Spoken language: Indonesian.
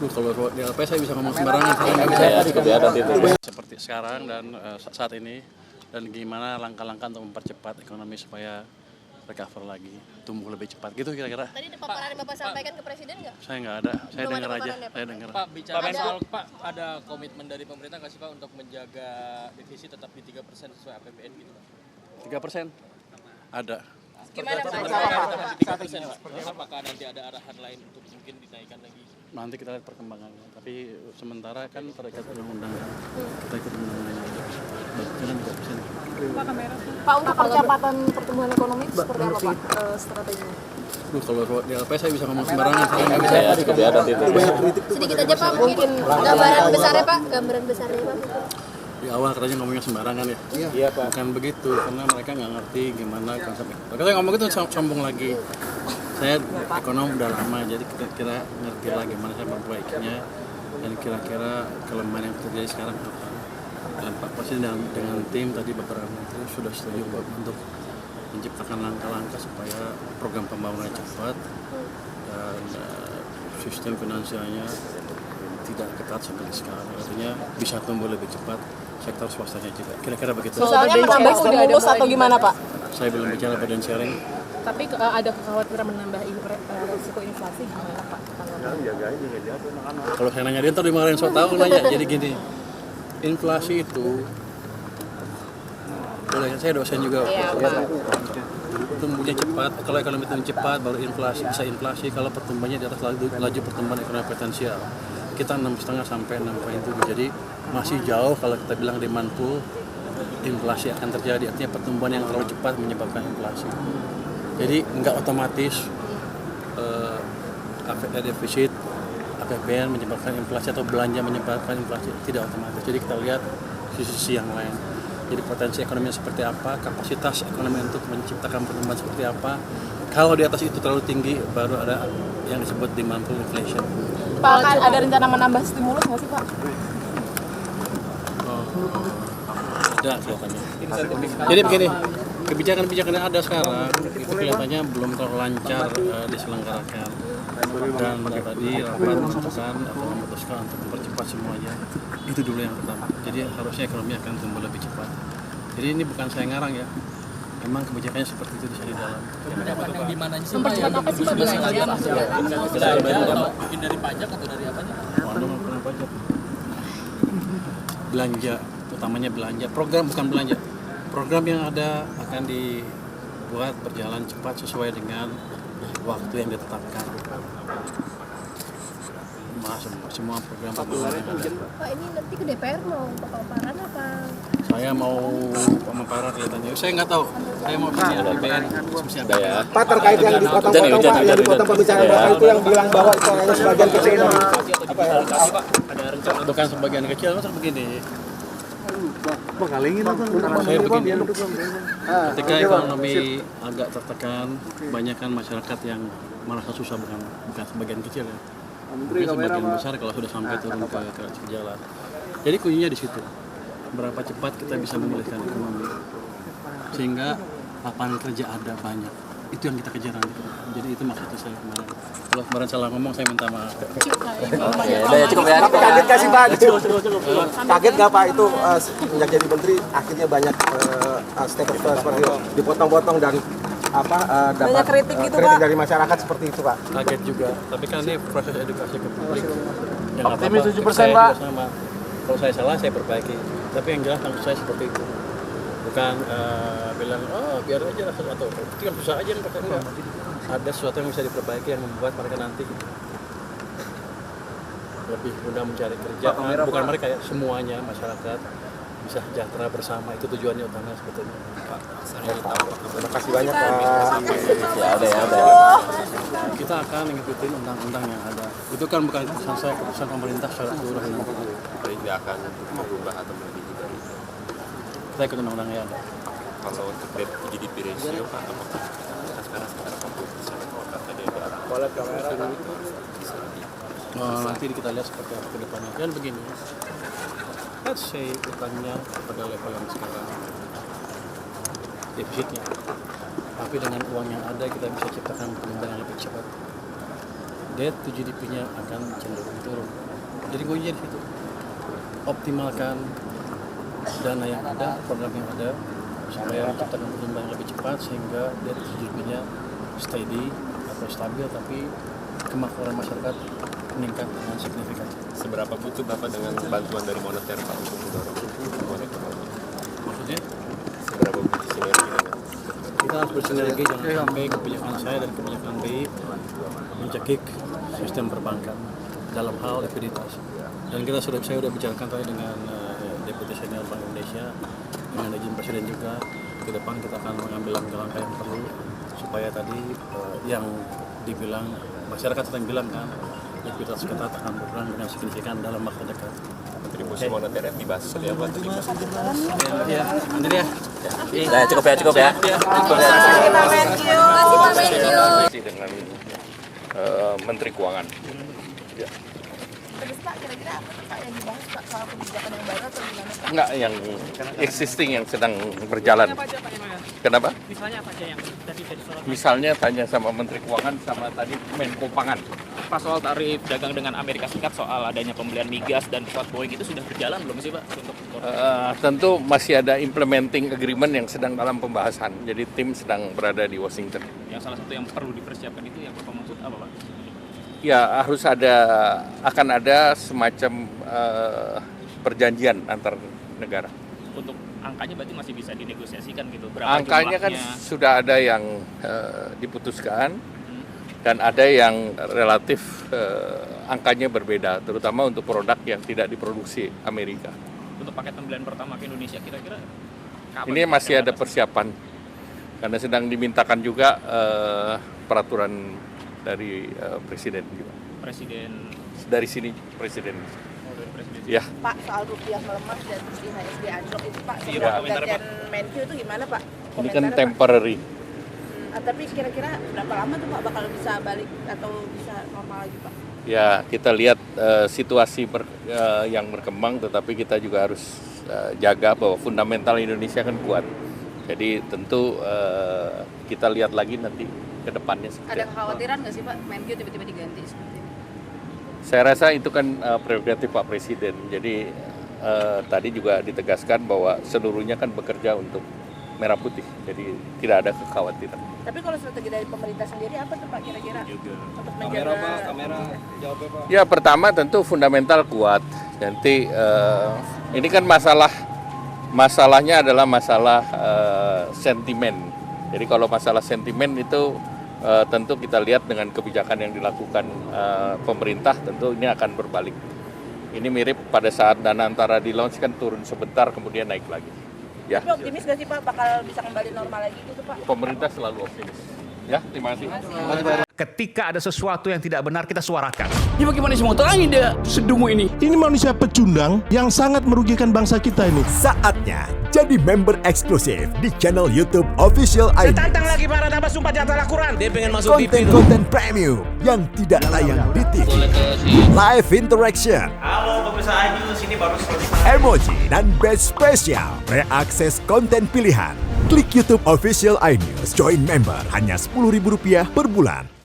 Kalau di LP saya bisa ngomong sembarangan, seperti sekarang dan saat ini, dan gimana langkah-langkah untuk mempercepat ekonomi supaya recover lagi, tumbuh lebih cepat gitu kira-kira. Tadi ada paparan yang Bapak sampaikan ke Presiden nggak? Saya nggak ada, saya dengar aja, saya dengar. Pak, bicara soal Pak, ada komitmen dari pemerintah nggak sih Pak untuk menjaga defisit tetap di 3% sesuai APBN gitu Pak? 3%? Ada. Gimana Pak? 3%, Pak. Apakah nanti ada arahan lain untuk mungkin dinaikkan lagi? Nanti kita lihat perkembangannya, tapi sementara kan terikat undang-undang kan, kita ikut undang-undangnya. Jangan 3%. Pak, untuk percepatan pertumbuhan ekonomi seperti apa Pak strateginya? Kalau di LP saya bisa ngomong sembarangan, saya nggak bisa. Sedikit aja Pak, mungkin gambaran besarnya Pak, Pak. Di awal katanya ngomongnya sembarangan ya. Iya Pak. Bukan begitu, karena mereka nggak ngerti gimana konsepnya. Kalau saya ngomong itu sombong lagi. Saya ekonom udah lama, jadi kira-kira ngerti lah gimana saya memperbaikinya dan kira-kira kelemahan yang terjadi sekarang apa. Dan Pak Presiden dengan tim tadi beberapa menteri sudah setuju untuk menciptakan langkah-langkah supaya program pembangunan cepat dan sistem finansialnya tidak ketat seperti sekarang. Artinya bisa tumbuh lebih cepat sektor swastanya juga. Kira-kira begitu. Soalnya menambah stimulus atau gimana Pak? Saya belum bicara burden sharing. Tapi ada kekhawatiran menambah risiko inflasi gimana Pak? Kalau saya nanya dia ntar dimarahin so tau nanya. Jadi gini, inflasi itu, boleh saya dosen juga. Tumbuhnya cepat, kalau ekonomi tumbuh cepat baru inflasi, bisa inflasi kalau pertumbuhannya di atas laju pertumbuhan ekonomi potensial. Kita 6,5 sampai 6,7, jadi masih jauh kalau kita bilang demand pull, inflasi akan terjadi. Artinya pertumbuhan yang terlalu cepat menyebabkan inflasi. Jadi nggak otomatis defisit APBN menyebabkan inflasi atau belanja menyebabkan inflasi, tidak otomatis. Jadi kita lihat sisi yang lain. Jadi potensi ekonomi seperti apa, kapasitas ekonomi untuk menciptakan pertumbuhan seperti apa. Kalau di atas itu terlalu tinggi, baru ada yang disebut demand pull inflation. Pak, akan ada rencana menambah stimulus nggak sih Pak? Ada kelihatannya. Jadi begini, kebijakan-kebijakan yang ada sekarang itu kelihatannya belum terlalu lancar diselenggarakan. Dan tadi rapat memutuskan untuk mempercepat semuanya. Itu dulu yang pertama. Jadi harusnya ekonomi akan tumbuh lebih cepat. Jadi ini bukan saya ngarang ya. Memang kebijakannya seperti itu di dalam. Di mananya sih? Mempercepat apa sih Pak? Mungkin dari pajak atau dari apanya? Bukan pajak. Belanja, utamanya belanja. Program bukan belanja. Program yang ada akan dibuat berjalan cepat sesuai dengan waktu yang ditetapkan. Semua program yang ada. Pak, ini nanti ke DPR mau paparan apa? Saya mau pemaparan kelihatannya. Saya nggak tahu. Saya mau tanya APBN. Pak, terkait yang dipotong-potong Pak, yang dipotong pembicaraan Bapak itu yang bilang bahwa itu hanya sebagian kecil dari Bukan sebagian kecil, maksud begini. Saya begini. Ketika ekonomi agak tertekan, banyak kan masyarakat yang merasa susah, bukan sebagian kecil ya. Mungkin sebagian besar kalau sudah sampai turun ke jalan. Jadi kuncinya di situ. Berapa cepat kita bisa memulihkan ekonomi sehingga lapangan kerja ada banyak. Itu yang kita kejar nanti. Jadi itu maksudnya saya kemarin. Kalau kemarin salah ngomong saya minta maaf. cukup ya. Tapi kaget nggak sih Pak? Kaget nggak Pak itu sejak jadi menteri akhirnya banyak statement seperti itu dipotong-potong dan dapat kritik gitu, kritik Pak. dari masyarakat seperti itu Pak. Kaget juga. Tapi kan ini proses edukasi ke publik. Optimis 7% Pak. Kalau saya salah saya perbaiki. Tapi yang jelas maksud saya seperti itu. Bukan bilang biar aja lah atau itu kan susah aja yang pertama. Ada sesuatu yang bisa diperbaiki yang membuat mereka nanti lebih mudah mencari kerja. Bukan mereka ya, semuanya masyarakat bisa sejahtera bersama, itu tujuannya utama sebetulnya. Pak, Terima kasih banyak Pak. ya ada. Kita akan ngikutin undang-undang yang ada. Itu kan bukan keputusan saya, keputusan pemerintah secara keseluruhan. Tidak akan berubah atau melebihi dari Kita ikut undang-undang yang ada. kalau untuk debt to GDP ratio Pak, apakah sekarang sekitar 40% kalau kata dari Nanti kita lihat seperti apa ke depannya. Dan begini, let's say utangnya pada level yang sekarang, defisitnya, tapi dengan uang yang ada kita bisa ciptakan pengembangan yang lebih cepat. Debt to GDP-nya akan cenderung turun. Jadi kuncinya di situ. Optimalkan dana yang ada, program yang ada, supaya menciptakan pertumbuhan yang lebih cepat sehingga dia GDP-nya steady atau stabil, tapi kemakmuran masyarakat meningkat dengan signifikan. Seberapa butuh Bapak dengan bantuan dari moneter Pak untuk mendorong pertumbuhan ekonomi? Maksudnya Seberapa butuh sinergi dengan kita harus bersinergi, jangan sampai kebijakan saya dan kebijakan BI mencekik sistem perbankan dalam hal likuiditas. Dan saya sudah bicarakan tadi dengan Deputi Senior Bank Indonesia, dengan izin Presiden juga, ke depan kita akan mengambil langkah-langkah yang perlu supaya tadi yang dibilang masyarakat sedang bilang kan likuiditas kita akan berkurang dengan signifikan dalam waktu dekat. kontribusi moneter yang dibahas seperti apa tadi Pak? Ya, nanti ya. Nah, cukup ya. Terima kasih Pak Menkyu. Dengan Menteri Keuangan. Ya. Terus Pak, kira-kira apa tuh Pak yang dibahas Pak soal kebijakan yang baru atau gimana Pak? Enggak, yang existing yang sedang berjalan. Kenapa? Misalnya apa aja yang tadi soal Misalnya tanya sama Menteri Keuangan sama tadi Menko Pangan. Pak soal tarif dagang dengan Amerika Serikat, soal adanya pembelian migas dan pesawat Boeing itu sudah berjalan belum sih Pak? Untuk Tentu masih ada implementing agreement yang sedang dalam pembahasan. Jadi tim sedang berada di Washington. yang salah satu yang perlu dipersiapkan itu yang Bapak maksud apa Pak? Ya akan ada semacam perjanjian antar negara. Untuk angkanya berarti masih bisa dinegosiasikan gitu? Berapa Angkanya kan jumlahnya? sudah ada yang diputuskan dan ada yang relatif angkanya berbeda, terutama untuk produk yang tidak diproduksi Amerika. Untuk paket pembelian pertama ke Indonesia kira-kira kapan? Ini masih ada persiapan karena sedang dimintakan juga peraturan dari Presiden juga. Presiden Dari sini Presiden. dari Presiden. Ya, Pak, soal rupiah melemah dan IHSG anjlok itu Pak, Iya, setelah komentar, pergantian Menkyu itu gimana Pak? ini kan Komentarnya, Pak? temporary. Tapi kira-kira berapa lama tuh Pak bakal bisa balik atau bisa normal lagi Pak? Ya, kita lihat situasi yang berkembang, tetapi kita juga harus jaga bahwa fundamental Indonesia kan kuat. Jadi tentu kita lihat lagi nanti ke depannya seperti Ada apa. kekhawatiran nggak sih Pak Menkyu tiba-tiba diganti seperti ini? Saya rasa itu kan prerogatif Pak Presiden. Jadi tadi juga ditegaskan bahwa seluruhnya kan bekerja untuk merah putih. Jadi tidak ada kekhawatiran. Tapi kalau strategi dari pemerintah sendiri apa tuh Pak kira-kira untuk menjaga Ya pertama tentu fundamental kuat. Nanti ini kan masalahnya adalah masalah sentimen. Jadi kalau masalah sentimen itu tentu kita lihat dengan kebijakan yang dilakukan pemerintah, tentu ini akan berbalik. Ini mirip pada saat dana antara di launch kan turun sebentar kemudian naik lagi. Ya. Tapi optimis gak sih Pak bakal bisa kembali normal lagi gitu Pak? Pemerintah selalu optimis. Ya, terima kasih. Ketika ada sesuatu yang tidak benar, kita suarakan. Ini bagaimana semua terangin dia sedungu ini? Ini manusia pecundang yang sangat merugikan bangsa kita ini. Saatnya jadi member eksklusif di channel YouTube Official ID. Tantang lagi para nabas sumpah di antara Al-Quran. Dia pengen masuk TV. Konten-konten premium yang tidak tayang di TV. Live interaction. Halo pemirsa Ayu, sini baru Emoji dan badge spesial. Reakses konten pilihan. Klik YouTube Official iNews. Join member hanya Rp10.000 per bulan.